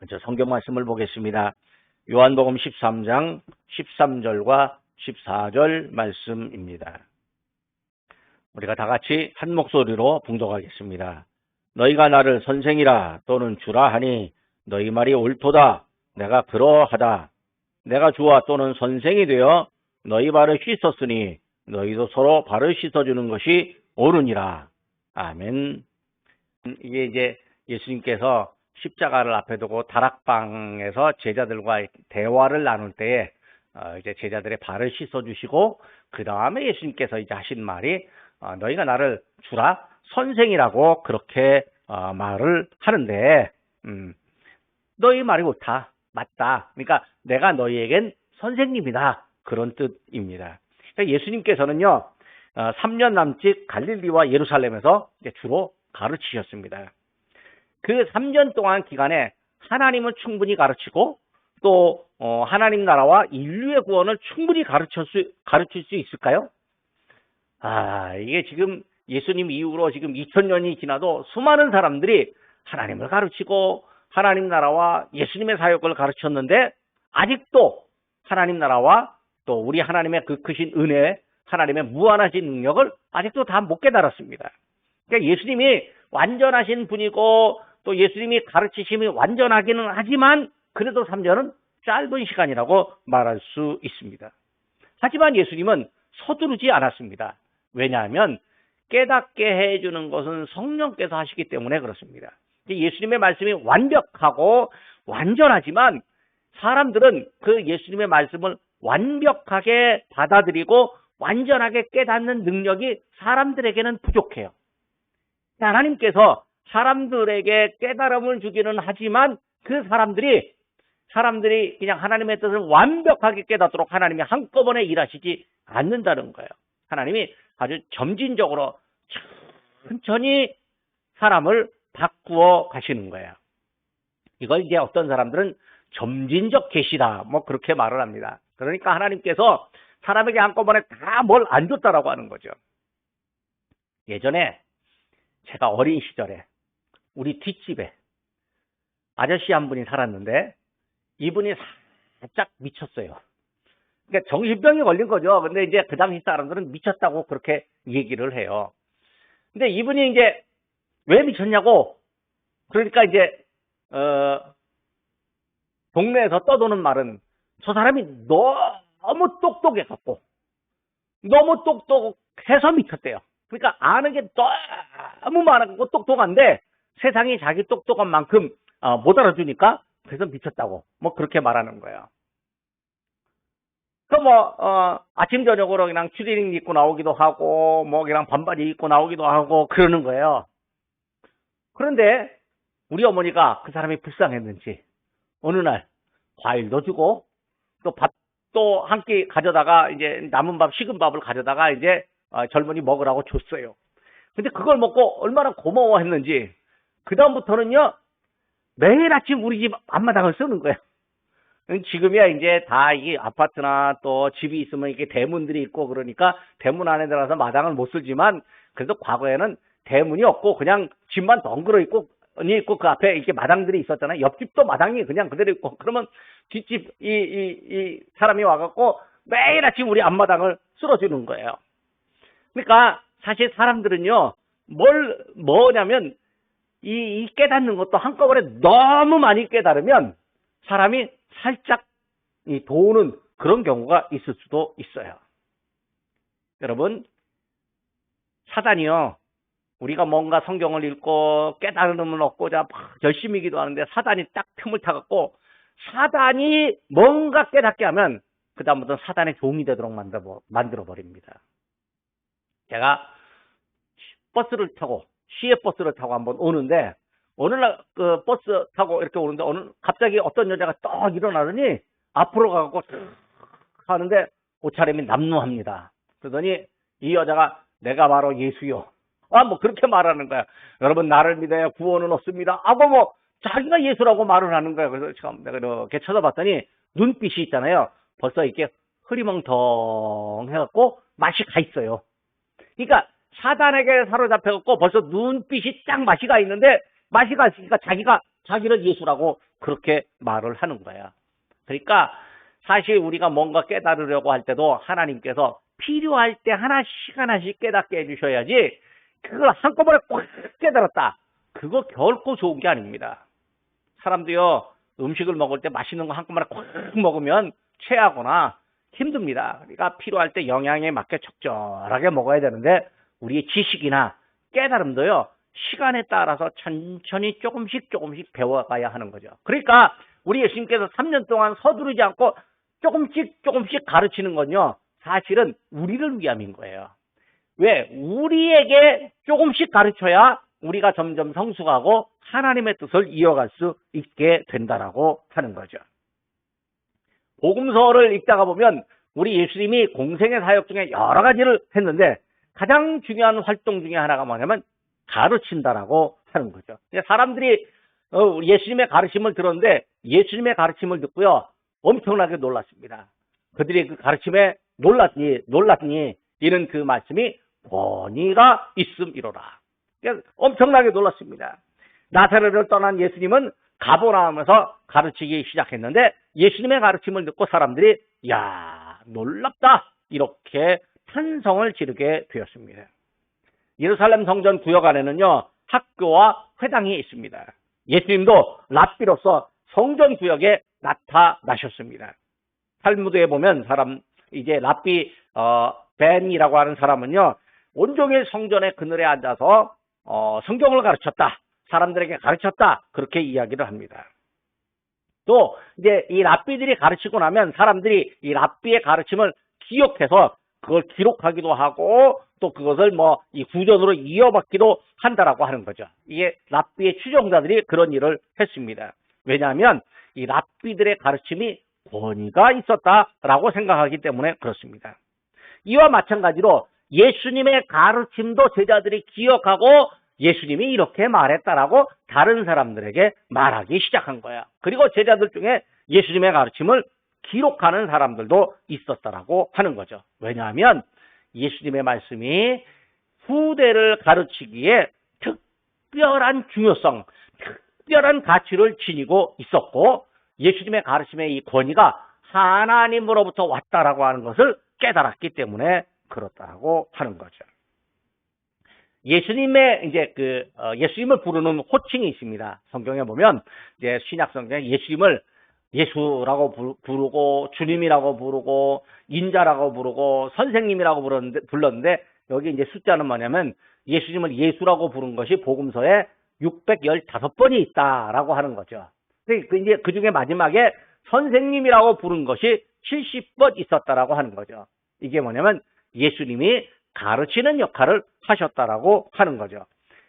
먼저 성경 말씀을 보겠습니다. 요한복음 13장 13절과 14절 말씀입니다. 우리가 다 같이 한 목소리로 봉독하겠습니다. 너희가 나를 선생이라 또는 주라 하니 너희 말이 옳도다. 내가 그러하다. 내가 주와 또는 선생이 되어 너희 발을 씻었으니 너희도 서로 발을 씻어주는 것이 옳으니라. 아멘. 이게 이제 예수님께서 십자가를 앞에 두고 다락방에서 제자들과 대화를 나눌 때에 이제 제자들의 발을 씻어주시고 그 다음에 예수님께서 이제 하신 말이 너희가 나를 주라 선생이라고 그렇게 말을 하는데 너희 말이 옳다. 맞다. 그러니까 내가 너희에겐 선생님이다. 그런 뜻입니다. 그러니까 예수님께서는요 3년 남짓 갈릴리와 예루살렘에서 주로 가르치셨습니다. 그 3년 동안 기간에 하나님은 충분히 가르치고 또 하나님 나라와 인류의 구원을 충분히 가르칠 수 있을까요? 이게 지금 예수님 이후로 지금 2000년이 지나도 수많은 사람들이 하나님을 가르치고 하나님 나라와 예수님의 사역을 가르쳤는데 아직도 하나님 나라와 또 우리 하나님의 그 크신 은혜, 하나님의 무한하신 능력을 아직도 다 못 깨달았습니다. 그러니까 예수님이 완전하신 분이고 또 예수님이 가르치심이 완전하기는 하지만 그래도 3년은 짧은 시간이라고 말할 수 있습니다. 하지만 예수님은 서두르지 않았습니다. 왜냐하면 깨닫게 해주는 것은 성령께서 하시기 때문에 그렇습니다. 예수님의 말씀이 완벽하고 완전하지만 사람들은 그 예수님의 말씀을 완벽하게 받아들이고 완전하게 깨닫는 능력이 사람들에게는 부족해요. 하나님께서 사람들에게 깨달음을 주기는 하지만 그 사람들이 그냥 하나님의 뜻을 완벽하게 깨닫도록 하나님이 한꺼번에 일하시지 않는다는 거예요. 하나님이 아주 점진적으로 천천히 사람을 바꾸어 가시는 거예요. 이걸 이제 어떤 사람들은 점진적 계시다 뭐 그렇게 말을 합니다. 그러니까 하나님께서 사람에게 한꺼번에 다 뭘 안 줬다라고 하는 거죠. 예전에 제가 어린 시절에 우리 뒷집에 아저씨 한 분이 살았는데 이분이 살짝 미쳤어요. 그러니까 정신병이 걸린 거죠. 근데 이제 그 당시 사람들은 미쳤다고 그렇게 얘기를 해요. 근데 이분이 이제 왜 미쳤냐고 그러니까 이제 동네에서 떠도는 말은 저 사람이 너무 똑똑해갖고 너무 똑똑해서 미쳤대요. 그러니까 아는 게 너무 많아갖고 똑똑한데 세상이 자기 똑똑한 만큼 못 알아주니까 그래서 미쳤다고 뭐 그렇게 말하는 거예요. 그 아침 저녁으로 그냥 추리닝 입고 나오기도 하고 뭐 그냥 반바지 입고 나오기도 하고 그러는 거예요. 그런데 우리 어머니가 그 사람이 불쌍했는지 어느 날 과일도 주고 또 밥도 한 끼 가져다가 이제 남은 밥 식은 밥을 가져다가 이제 젊은이 먹으라고 줬어요. 근데 그걸 먹고 얼마나 고마워했는지 그 다음부터는요 매일 아침 우리 집 앞마당을 쓰는 거예요. 지금이야 이제 다 이 아파트나 또 집이 있으면 이렇게 대문들이 있고 그러니까 대문 안에 들어가서 마당을 못 쓰지만 그래도 과거에는 대문이 없고 그냥 집만 덩그러 있고 그 앞에 이렇게 마당들이 있었잖아요. 옆집도 마당이 그냥 그대로 있고 그러면 뒷집 이 사람이 와갖고 매일 아침 우리 앞마당을 쓸어주는 거예요. 그러니까 사실 사람들은요 뭐냐면 이 깨닫는 것도 한꺼번에 너무 많이 깨달으면 사람이 살짝 도는 그런 경우가 있을 수도 있어요. 여러분 사단이요 우리가 뭔가 성경을 읽고 깨달음을 얻고자 막 열심히 기도하는데 사단이 딱 틈을 타갖고 사단이 뭔가 깨닫게 하면 그 다음부터는 사단의 종이 되도록 만들어버립니다. 제가 버스를 타고 시외버스를 타고 한번 오는데 어느 날 그 버스 타고 이렇게 오는데 갑자기 어떤 여자가 떡 일어나더니 앞으로 가고 하는데 옷차림이 남루합니다. 그러더니 이 여자가 내가 바로 예수요. 뭐 그렇게 말하는 거야. 여러분 나를 믿어야 구원은 없습니다. 뭐 자기가 예수라고 말을 하는 거야. 그래서 참 내가 이렇게 쳐다봤더니 눈빛이 있잖아요. 벌써 이렇게 흐리멍텅해갖고 맛이 가 있어요. 그러니까 사단에게 사로잡혀갖고 벌써 눈빛이 딱 맛이 가 있는데 맛이 가 있으니까 자기를 예수라고 그렇게 말을 하는 거야. 그러니까 사실 우리가 뭔가 깨달으려고 할 때도 하나님께서 필요할 때 하나씩 깨닫게 해주셔야지 그걸 한꺼번에 꽉 깨달았다. 그거 결코 좋은 게 아닙니다. 사람도요, 음식을 먹을 때 맛있는 거 한꺼번에 꽉 먹으면 체하거나 힘듭니다. 그러니까 필요할 때 영양에 맞게 적절하게 먹어야 되는데 우리의 지식이나 깨달음도요, 시간에 따라서 천천히 조금씩 배워가야 하는 거죠. 그러니까 우리 예수님께서 3년 동안 서두르지 않고 조금씩 가르치는 건요, 사실은 우리를 위함인 거예요. 왜? 우리에게 조금씩 가르쳐야 우리가 점점 성숙하고 하나님의 뜻을 이어갈 수 있게 된다라고 하는 거죠. 복음서를 읽다가 보면 우리 예수님이 공생의 사역 중에 여러 가지를 했는데 가장 중요한 활동 중에 하나가 뭐냐면 가르친다라고 하는 거죠. 사람들이 예수님의 가르침을 들었는데 예수님의 가르침을 듣고요, 엄청나게 놀랐습니다. 그들이 그 가르침에 놀랐니 이런 그 말씀이 권위가 있음이로라. 엄청나게 놀랐습니다. 나사렛을 떠난 예수님은 가버나움에서 가르치기 시작했는데 예수님의 가르침을 듣고 사람들이 야, 놀랍다 이렇게 찬성을 지르게 되었습니다. 예루살렘 성전 구역 안에는요, 학교와 회당이 있습니다. 예수님도 랍비로서 성전 구역에 나타나셨습니다. 탈무드에 보면 이제 랍비 벤이라고 하는 사람은요, 온종일 성전의 그늘에 앉아서 성경을 가르쳤다. 사람들에게 가르쳤다. 그렇게 이야기를 합니다. 또 이제 이 랍비들이 가르치고 나면 사람들이 이 랍비의 가르침을 기억해서 그걸 기록하기도 하고 또 그것을 이 구전으로 이어받기도 한다라고 하는 거죠. 이게 랍비의 추종자들이 그런 일을 했습니다. 왜냐하면 이 랍비들의 가르침이 권위가 있었다라고 생각하기 때문에 그렇습니다. 이와 마찬가지로 예수님의 가르침도 제자들이 기억하고 예수님이 이렇게 말했다라고 다른 사람들에게 말하기 시작한 거야. 그리고 제자들 중에 예수님의 가르침을 기록하는 사람들도 있었다라고 하는 거죠. 왜냐하면 예수님의 말씀이 후대를 가르치기에 특별한 중요성, 특별한 가치를 지니고 있었고 예수님의 가르침의 이 권위가 하나님으로부터 왔다라고 하는 것을 깨달았기 때문에 그렇다라고 하는 거죠. 예수님의 예수님을 부르는 호칭이 있습니다. 성경에 보면 이제 신약 성경에 예수님을 예수라고 부르고 주님이라고 부르고 인자라고 부르고 선생님이라고 불렀는데 여기 이제 숫자는 뭐냐면 예수님을 예수라고 부른 것이 복음서에 615번이 있다라고 하는 거죠. 이제 그 중에 마지막에 선생님이라고 부른 것이 70번 있었다라고 하는 거죠. 이게 뭐냐면 예수님이 가르치는 역할을 하셨다라고 하는 거죠.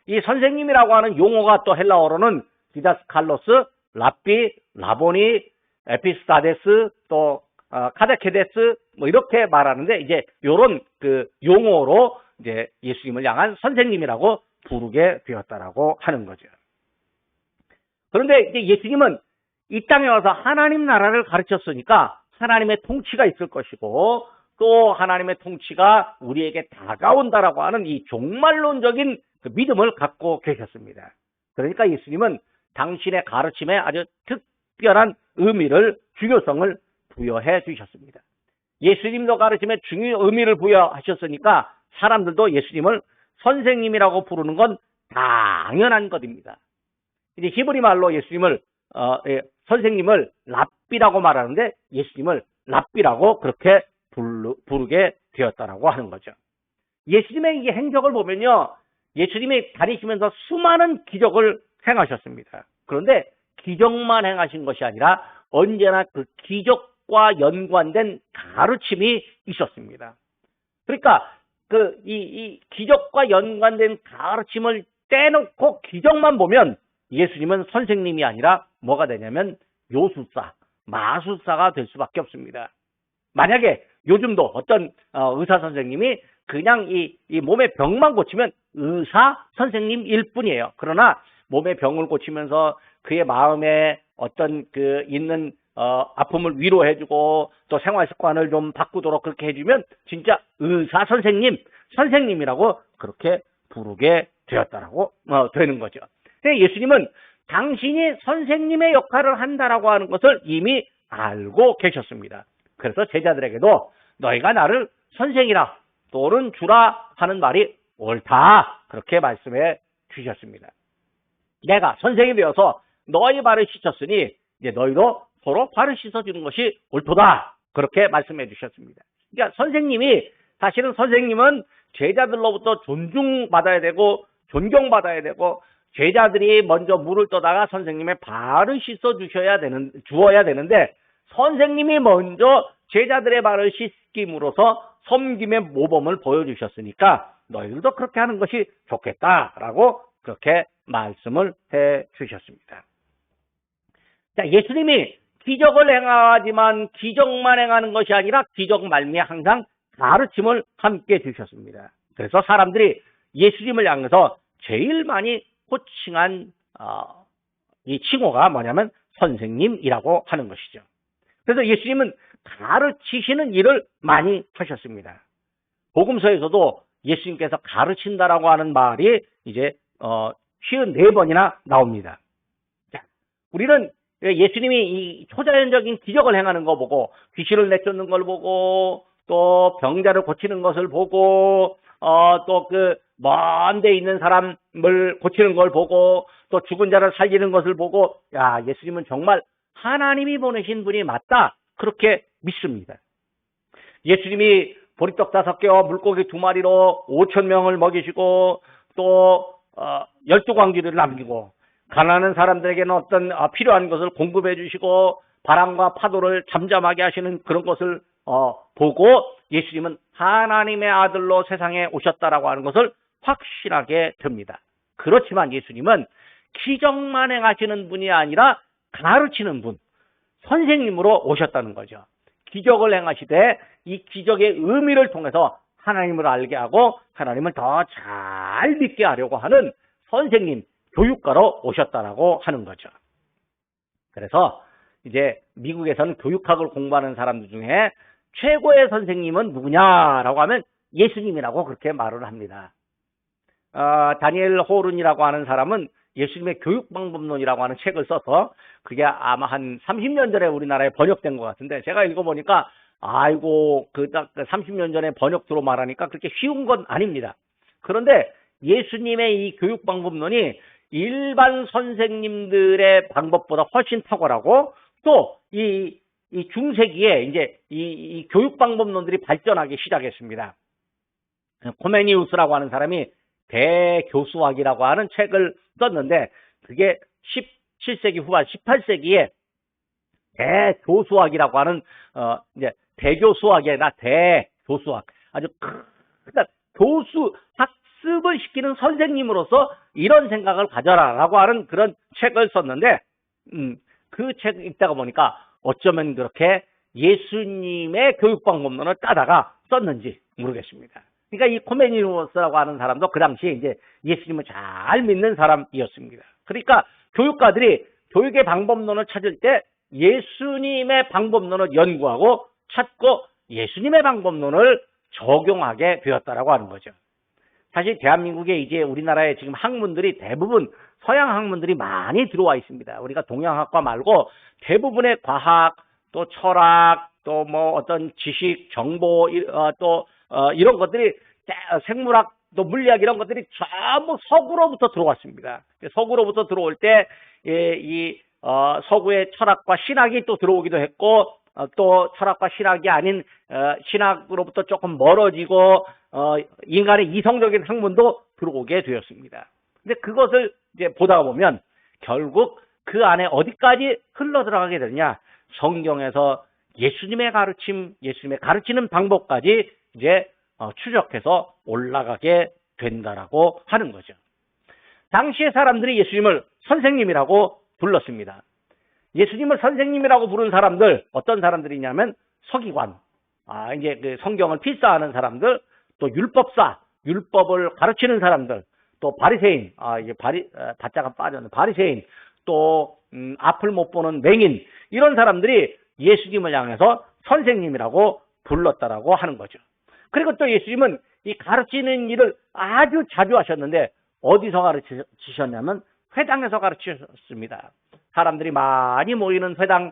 이 선생님이라고 하는 용어가 또 헬라어로는 디다스칼로스, 랍비, 라보니, 에피스타데스, 또 카데케데스 이렇게 말하는데 이제 요런 그 용어로 이제 예수님을 향한 선생님이라고 부르게 되었다라고 하는 거죠. 그런데 이제 예수님은 이 땅에 와서 하나님 나라를 가르쳤으니까 하나님의 통치가 있을 것이고 또 하나님의 통치가 우리에게 다가온다라고 하는 이 종말론적인 그 믿음을 갖고 계셨습니다. 그러니까 예수님은 당신의 가르침에 아주 특별한 의미를, 중요성을 부여해 주셨습니다. 예수님도 가르침에 의미를 부여하셨으니까 사람들도 예수님을 선생님이라고 부르는 건 당연한 것입니다. 이제 히브리 말로 예수님을 선생님을 랍비라고 말하는데 예수님을 랍비라고 그렇게 부르게 되었다라고 하는 거죠. 예수님의 이 행적을 보면요, 예수님이 다니시면서 수많은 기적을 행하셨습니다. 그런데 기적만 행하신 것이 아니라 언제나 그 기적과 연관된 가르침이 있었습니다. 그러니까 이 기적과 연관된 가르침을 떼놓고 기적만 보면 예수님은 선생님이 아니라 뭐가 되냐면 요술사, 마술사가 될 수밖에 없습니다. 만약에 요즘도 어떤 의사 선생님이 그냥 이 몸의 병만 고치면 의사 선생님일 뿐이에요. 그러나 몸의 병을 고치면서 그의 마음에 어떤 있는 아픔을 위로해주고 또 생활 습관을 좀 바꾸도록 그렇게 해주면 진짜 의사 선생님이라고 그렇게 부르게 되었다라고 되는 거죠. 예수님은 당신이 선생님의 역할을 한다라고 하는 것을 이미 알고 계셨습니다. 그래서 제자들에게도 너희가 나를 선생이라 또는 주라 하는 말이 옳다, 그렇게 말씀해 주셨습니다. 내가 선생이 되어서 너희 발을 씻었으니 이제 너희도 서로 발을 씻어주는 것이 옳도다, 그렇게 말씀해 주셨습니다. 그러니까 선생님이, 사실은 선생님은 제자들로부터 존중받아야 되고 존경받아야 되고, 제자들이 먼저 물을 떠다가 선생님의 발을 씻어 주어야 되는데, 선생님이 먼저 제자들의 발을 씻김으로써 섬김의 모범을 보여주셨으니까 너희들도 그렇게 하는 것이 좋겠다라고 그렇게 말씀을 해 주셨습니다. 자, 예수님이 기적을 행하지만 기적만 행하는 것이 아니라 기적 말미에 항상 가르침을 함께 주셨습니다. 그래서 사람들이 예수님을 향해서 제일 많이 호칭한 이 칭호가 뭐냐면 선생님이라고 하는 것이죠. 그래서 예수님은 가르치시는 일을 많이 하셨습니다. 복음서에서도 예수님께서 가르친다라고 하는 말이 이제 54번이나 나옵니다. 자, 우리는 예수님이 이 초자연적인 기적을 행하는 거 보고, 귀신을 내쫓는 걸 보고, 또 병자를 고치는 것을 보고, 또 그 먼 데 있는 사람을 고치는 걸 보고, 또 죽은 자를 살리는 것을 보고, 야, 예수님은 정말 하나님이 보내신 분이 맞다, 그렇게 믿습니다. 예수님이 보리떡 5개와 물고기 2마리로 5,000명을 먹이시고, 또 12광지를 남기고, 가난한 사람들에게는 어떤 필요한 것을 공급해 주시고, 바람과 파도를 잠잠하게 하시는 그런 것을 보고 예수님은 하나님의 아들로 세상에 오셨다라고 하는 것을 확신하게 됩니다. 그렇지만 예수님은 기적만 행하시는 분이 아니라 가르치는 분, 선생님으로 오셨다는 거죠. 기적을 행하시되 이 기적의 의미를 통해서 하나님을 알게 하고 하나님을 더 잘 믿게 하려고 하는 선생님, 교육가로 오셨다라고 하는 거죠. 그래서 이제 미국에서는 교육학을 공부하는 사람들 중에 최고의 선생님은 누구냐라고 하면 예수님이라고 그렇게 말을 합니다. 다니엘 호른이라고 하는 사람은 예수님의 교육방법론이라고 하는 책을 써서 그게 아마 한 30년 전에 우리나라에 번역된 것 같은데, 제가 읽어보니까 아이고 그 30년 전에 번역으로 말하니까 그렇게 쉬운 건 아닙니다. 그런데 예수님의 이 교육방법론이 일반 선생님들의 방법보다 훨씬 탁월하고, 또 이 중세기에 이제 이 교육방법론들이 발전하기 시작했습니다. 코메니우스라고 하는 사람이 대교수학이라고 하는 책을 썼는데, 그게 17세기 후반 18세기에 대교수학이라고 하는 이제 대교수학이 아니라 대교수학, 아주 그러니까 교수 학습을 시키는 선생님으로서 이런 생각을 가져라라고 하는 그런 책을 썼는데, 그 책 읽다가 보니까 어쩌면 그렇게 예수님의 교육방법론을 따다가 썼는지 모르겠습니다. 그러니까 이 코메니우스라고 하는 사람도 그 당시에 이제 예수님을 잘 믿는 사람이었습니다. 그러니까 교육가들이 교육의 방법론을 찾을 때 예수님의 방법론을 연구하고 찾고 예수님의 방법론을 적용하게 되었다라고 하는 거죠. 사실 대한민국에 이제 우리나라에 지금 학문들이 대부분 서양 학문들이 많이 들어와 있습니다. 우리가 동양학과 말고 대부분의 과학, 또 철학, 또 뭐 어떤 지식, 정보, 또 이런 것들이, 생물학, 또 물리학 이런 것들이 전부 서구로부터 들어왔습니다. 서구로부터 들어올 때 이 서구의 철학과 신학이 또 들어오기도 했고, 또 철학과 신학이 아닌 신학으로부터 조금 멀어지고 인간의 이성적인 학문도 들어오게 되었습니다. 근데 그것을 이제 보다가 보면 결국 그 안에 어디까지 흘러 들어가게 되느냐, 성경에서 예수님의 가르침, 예수님의 가르치는 방법까지 이제 추적해서 올라가게 된다라고 하는 거죠. 당시의 사람들이 예수님을 선생님이라고 불렀습니다. 예수님을 선생님이라고 부른 사람들, 어떤 사람들이냐면 서기관, 이제 그 성경을 필사하는 사람들, 또 율법사, 율법을 가르치는 사람들, 또 바리새인, 이게 바자가 빠졌는 바리새인, 또 앞을 못 보는 맹인, 이런 사람들이 예수님을 향해서 선생님이라고 불렀다라고 하는 거죠. 그리고 또 예수님은 이 가르치는 일을 아주 자주 하셨는데 어디서 가르치셨냐면 회당에서 가르치셨습니다. 사람들이 많이 모이는 회당,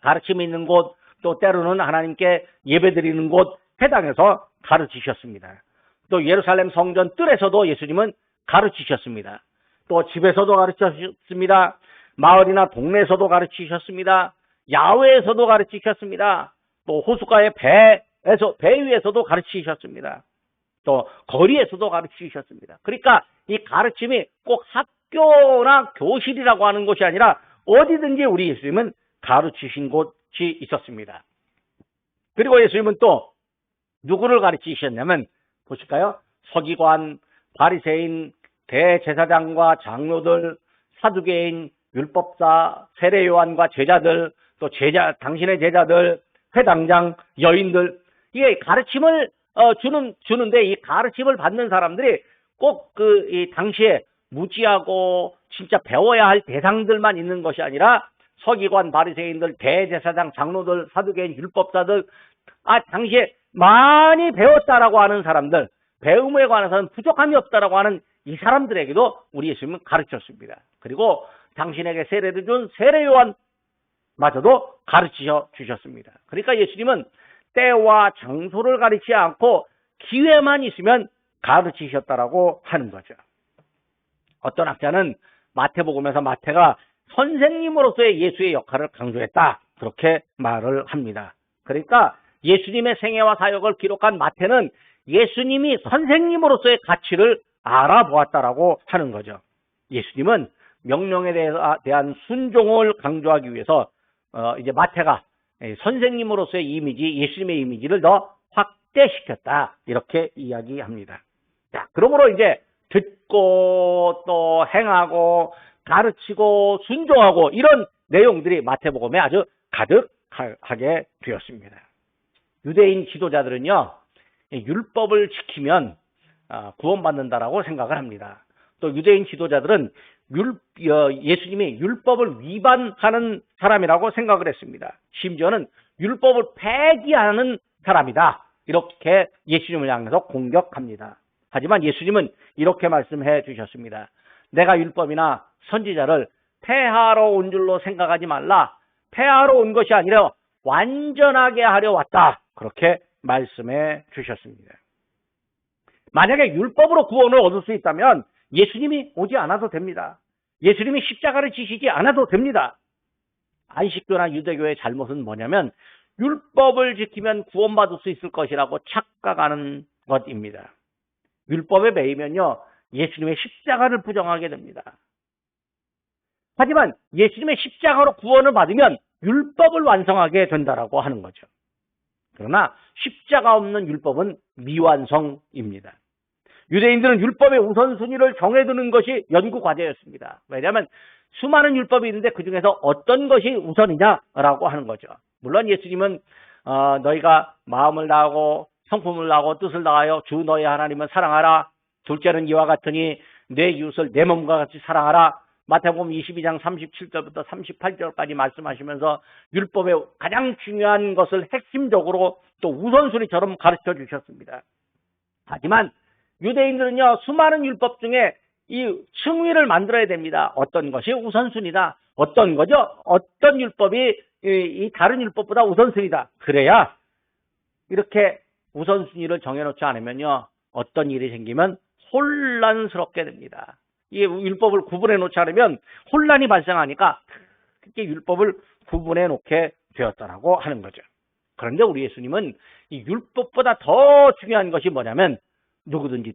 가르침이 있는 곳, 또 때로는 하나님께 예배드리는 곳, 회당에서 가르치셨습니다. 또 예루살렘 성전 뜰에서도 예수님은 가르치셨습니다. 또 집에서도 가르치셨습니다. 마을이나 동네에서도 가르치셨습니다. 야외에서도 가르치셨습니다. 또 호숫가의 배 위에서도 가르치셨습니다. 또 거리에서도 가르치셨습니다. 그러니까 이 가르침이 꼭 학교나 교실이라고 하는 것이 아니라 어디든지 우리 예수님은 가르치신 곳이 있었습니다. 그리고 예수님은 또 누구를 가르치셨냐면 보실까요? 서기관, 바리새인, 대제사장과 장로들, 사두개인, 율법사, 세례요한과 제자들, 또 당신의 제자들, 회당장, 여인들, 이게 가르침을 주는데 이 가르침을 받는 사람들이 꼭 이 당시에 무지하고 진짜 배워야 할 대상들만 있는 것이 아니라 서기관, 바리새인들, 대제사장, 장로들, 사두개인, 율법사들, 당시에 많이 배웠다라고 하는 사람들, 배움에 관해서는 부족함이 없다라고 하는 이 사람들에게도 우리 예수님은 가르쳤습니다. 그리고 당신에게 세례를 준 세례요한마저도 가르치셔 주셨습니다. 그러니까 예수님은 때와 장소를 가르치지 않고 기회만 있으면 가르치셨다라고 하는 거죠. 어떤 학자는 마태복음에서 마태가 선생님으로서의 예수의 역할을 강조했다, 그렇게 말을 합니다. 그러니까 예수님의 생애와 사역을 기록한 마태는 예수님이 선생님으로서의 가치를 알아보았다라고 하는 거죠. 예수님은 명령에 대한 순종을 강조하기 위해서 이제 마태가 선생님으로서의 이미지, 예수님의 이미지를 더 확대시켰다, 이렇게 이야기합니다. 자, 그러므로 이제 듣고 또 행하고 가르치고 순종하고 이런 내용들이 마태복음에 아주 가득하게 되었습니다. 유대인 지도자들은요, 율법을 지키면 구원받는다라고 생각을 합니다. 또 유대인 지도자들은 예수님이 율법을 위반하는 사람이라고 생각을 했습니다. 심지어는 율법을 폐기하는 사람이다, 이렇게 예수님을 향해서 공격합니다. 하지만 예수님은 이렇게 말씀해 주셨습니다. 내가 율법이나 선지자를 폐하러 온 줄로 생각하지 말라. 폐하러 온 것이 아니라 완전하게 하려 왔다, 그렇게 말씀해 주셨습니다. 만약에 율법으로 구원을 얻을 수 있다면 예수님이 오지 않아도 됩니다. 예수님이 십자가를 지시지 않아도 됩니다. 안식교나 유대교의 잘못은 뭐냐면 율법을 지키면 구원받을 수 있을 것이라고 착각하는 것입니다. 율법에 매이면요, 예수님의 십자가를 부정하게 됩니다. 하지만 예수님의 십자가로 구원을 받으면 율법을 완성하게 된다라고 하는 거죠. 그러나 십자가 없는 율법은 미완성입니다. 유대인들은 율법의 우선순위를 정해두는 것이 연구 과제였습니다. 왜냐하면 수많은 율법이 있는데 그 중에서 어떤 것이 우선이냐라고 하는 거죠. 물론 예수님은 너희가 마음을 다하고 성품을 다하고 뜻을 다하여 주 너희 하나님을 사랑하라. 둘째는 이와 같으니 내 이웃을 내 몸과 같이 사랑하라. 마태복음 22장 37절부터 38절까지 말씀하시면서 율법의 가장 중요한 것을 핵심적으로 또 우선순위처럼 가르쳐 주셨습니다. 하지만 유대인들은요, 수많은 율법 중에 이 층위를 만들어야 됩니다. 어떤 것이 우선순위다, 어떤 거죠? 어떤 율법이 이 다른 율법보다 우선순위다. 그래야 이렇게 우선순위를 정해놓지 않으면요, 어떤 일이 생기면 혼란스럽게 됩니다. 이 율법을 구분해 놓지 않으면 혼란이 발생하니까 그렇게 율법을 구분해 놓게 되었다라고 하는 거죠. 그런데 우리 예수님은 이 율법보다 더 중요한 것이 뭐냐면 누구든지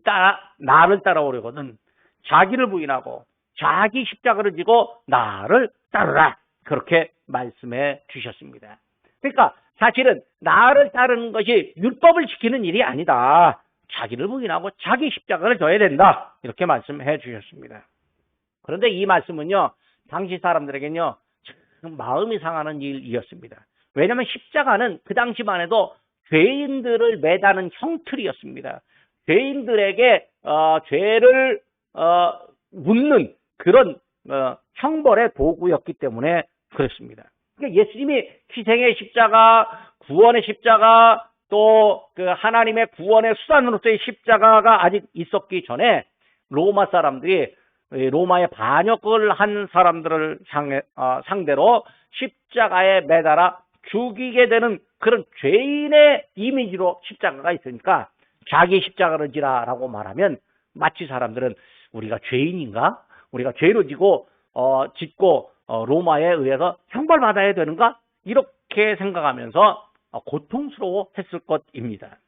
나를 따라오려거든 자기를 부인하고 자기 십자가를 지고 나를 따르라, 그렇게 말씀해 주셨습니다. 그러니까 사실은 나를 따르는 것이 율법을 지키는 일이 아니다. 자기를 부인하고 자기 십자가를 져야 된다, 이렇게 말씀해 주셨습니다. 그런데 이 말씀은요, 당시 사람들에게는요, 참 마음이 상하는 일이었습니다. 왜냐하면 십자가는 그 당시만 해도 죄인들을 매다는 형틀이었습니다. 죄인들에게 죄를 묻는 그런 형벌의 도구였기 때문에 그렇습니다. 그러니까 예수님이 희생의 십자가, 구원의 십자가, 또 그 하나님의 구원의 수단으로서의 십자가가 아직 있었기 전에 로마 사람들이 로마의 반역을 한 사람들을 상대로 십자가에 매달아 죽이게 되는 그런 죄인의 이미지로 십자가가 있으니까 자기 십자가를 지라라고 말하면 마치 사람들은 우리가 죄인인가? 우리가 죄를 짓고 로마에 의해서 형벌받아야 되는가? 이렇게 생각하면서 고통스러워했을 것입니다.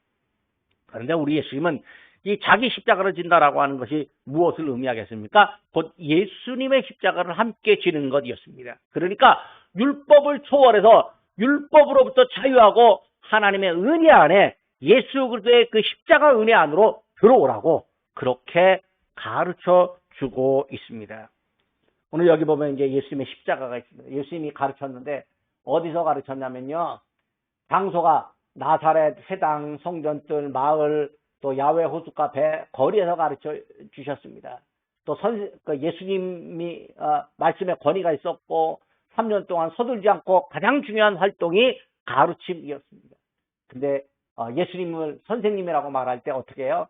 그런데 우리 예수님은 이 자기 십자가를 진다라고 하는 것이 무엇을 의미하겠습니까? 곧 예수님의 십자가를 함께 지는 것이었습니다. 그러니까 율법을 초월해서 율법으로부터 자유하고 하나님의 은혜 안에 예수 그리스도의 그 십자가 은혜 안으로 들어오라고 그렇게 가르쳐 주고 있습니다. 오늘 여기 보면 이제 예수님의 십자가가 있습니다. 예수님이 가르쳤는데 어디서 가르쳤냐면요. 장소가 나사렛, 회당, 성전들, 마을, 또 야외 호숫가, 배, 거리에서 가르쳐 주셨습니다. 또 예수님이 말씀에 권위가 있었고 3년 동안 서둘지 않고 가장 중요한 활동이 가르침이었습니다. 근데 예수님을 선생님이라고 말할 때 어떻게 해요?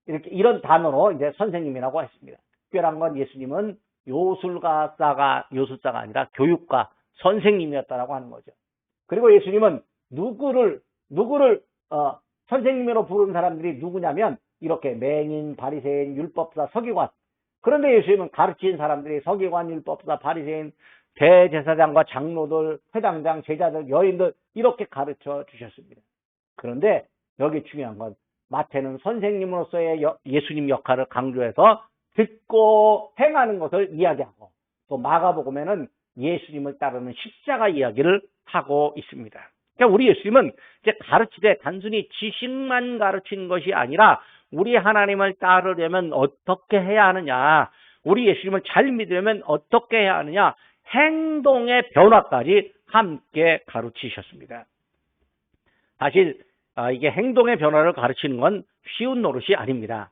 이런 단어로 이제 선생님이라고 했습니다. 특별한 건 예수님은 요술가가 아니라 교육가, 선생님이었다라고 하는 거죠. 그리고 예수님은 누구를 선생님으로 부르는 사람들이 누구냐면 이렇게 맹인, 바리새인, 율법사, 서기관. 그런데 예수님은 가르친 사람들이 서기관, 율법사, 바리새인, 대제사장과 장로들, 회당장, 제자들, 여인들 이렇게 가르쳐 주셨습니다. 그런데 여기 중요한 건 마태는 선생님으로서의 예수님 역할을 강조해서 듣고 행하는 것을 이야기하고 또 마가복음에는 예수님을 따르는 십자가 이야기를 하고 있습니다. 그러니까 우리 예수님은 이제 가르치되 단순히 지식만 가르친 것이 아니라 우리 하나님을 따르려면 어떻게 해야 하느냐, 우리 예수님을 잘 믿으려면 어떻게 해야 하느냐, 행동의 변화까지 함께 가르치셨습니다. 사실 이게 행동의 변화를 가르치는 건 쉬운 노릇이 아닙니다.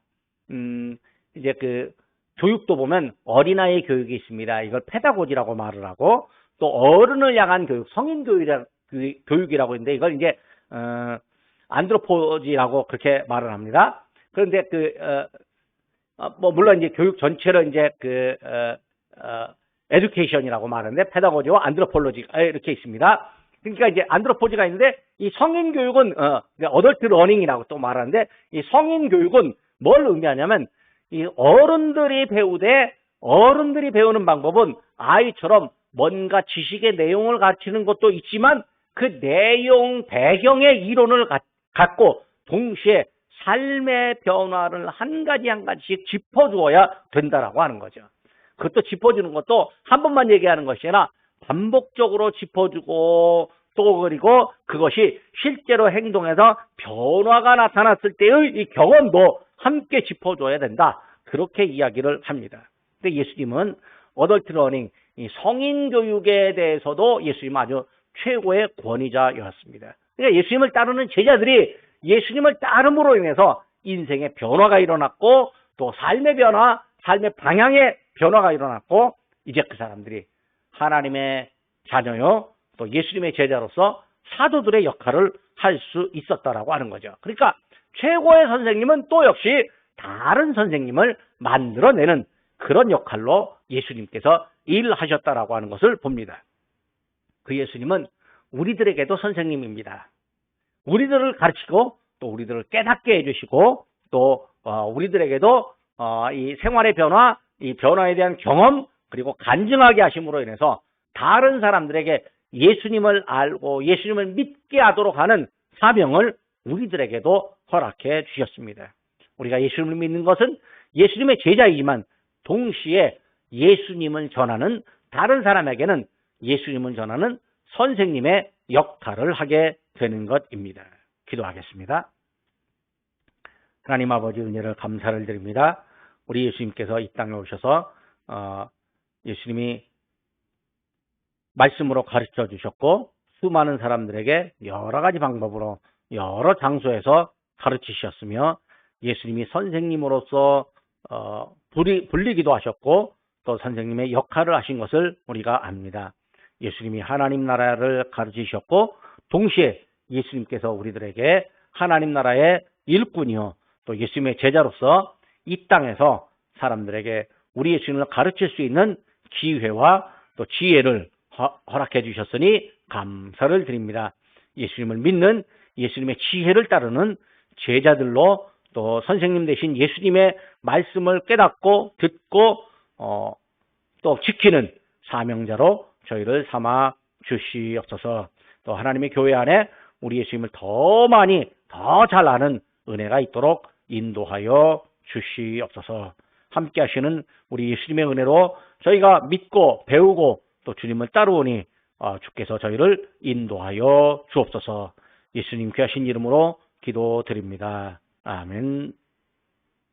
이제 그 교육도 보면 어린아이 교육이 있습니다. 이걸 페다고지라고 말을 하고 또 어른을 향한 교육, 성인 교육이라고 있는데 이걸 이제 안드로포지라고 그렇게 말을 합니다. 그런데 물론 이제 교육 전체를 이제 에듀케이션이라고 말하는데 페다고지와 안드로폴로지 이렇게 있습니다. 그러니까 이제 안드로포지가 있는데 이 성인 교육은 어덜트 러닝이라고 또 말하는데 이 성인 교육은 뭘 의미하냐면 이 어른들이 배우는 방법은 아이처럼 뭔가 지식의 내용을 가르치는 것도 있지만 그 내용 배경의 이론을 갖고 동시에 삶의 변화를 한 가지 한 가지씩 짚어주어야 된다라고 하는 거죠. 그것도 짚어주는 것도 한 번만 얘기하는 것이 아니라 반복적으로 짚어주고 또 그리고 그것이 실제로 행동에서 변화가 나타났을 때의 이 경험도 함께 짚어줘야 된다. 그렇게 이야기를 합니다. 근데 예수님은 어덜트 러닝, 이 성인 교육에 대해서도 예수님은 아주 최고의 권위자였습니다. 그러니까 예수님을 따르는 제자들이 예수님을 따름으로 인해서 인생의 변화가 일어났고 또 삶의 변화, 삶의 방향의 변화가 일어났고 이제 그 사람들이 하나님의 자녀요 또 예수님의 제자로서 사도들의 역할을 할 수 있었다라고 하는 거죠. 그러니까 최고의 선생님은 또 역시 다른 선생님을 만들어내는 그런 역할로 예수님께서 일하셨다라고 하는 것을 봅니다. 그 예수님은 우리들에게도 선생님입니다. 우리들을 가르치고 또 우리들을 깨닫게 해주시고 또 우리들에게도 이 생활의 변화, 이 변화에 대한 경험 그리고 간증하게 하심으로 인해서 다른 사람들에게 예수님을 알고 예수님을 믿게 하도록 하는 사명을 우리들에게도 허락해 주셨습니다. 우리가 예수님을 믿는 것은 예수님의 제자이지만 동시에 예수님을 전하는 다른 사람에게는 예수님을 전하는 선생님의 역할을 하게 되는 것입니다. 기도하겠습니다. 하나님 아버지 은혜를 감사를 드립니다. 우리 예수님께서 이 땅에 오셔서 예수님이 말씀으로 가르쳐 주셨고 수많은 사람들에게 여러 가지 방법으로 여러 장소에서 가르치셨으며 예수님이 선생님으로서 불리기도 하셨고 또 선생님의 역할을 하신 것을 우리가 압니다. 예수님이 하나님 나라를 가르치셨고 동시에 예수님께서 우리들에게 하나님 나라의 일꾼이요 또 예수님의 제자로서 이 땅에서 사람들에게 우리 예수님을 가르칠 수 있는 기회와 또 지혜를 허락해 주셨으니 감사를 드립니다. 예수님을 믿는, 예수님의 지혜를 따르는 제자들로 또 선생님 되신 예수님의 말씀을 깨닫고 듣고 또 지키는 사명자로 저희를 삼아 주시옵소서. 또 하나님의 교회 안에 우리 예수님을 더 많이 더 잘 아는 은혜가 있도록 인도하여 주시옵소서. 함께 하시는 우리 예수님의 은혜로 저희가 믿고 배우고 또 주님을 따르오니 주께서 저희를 인도하여 주옵소서. 예수님 귀하신 이름으로 기도드립니다. 아멘.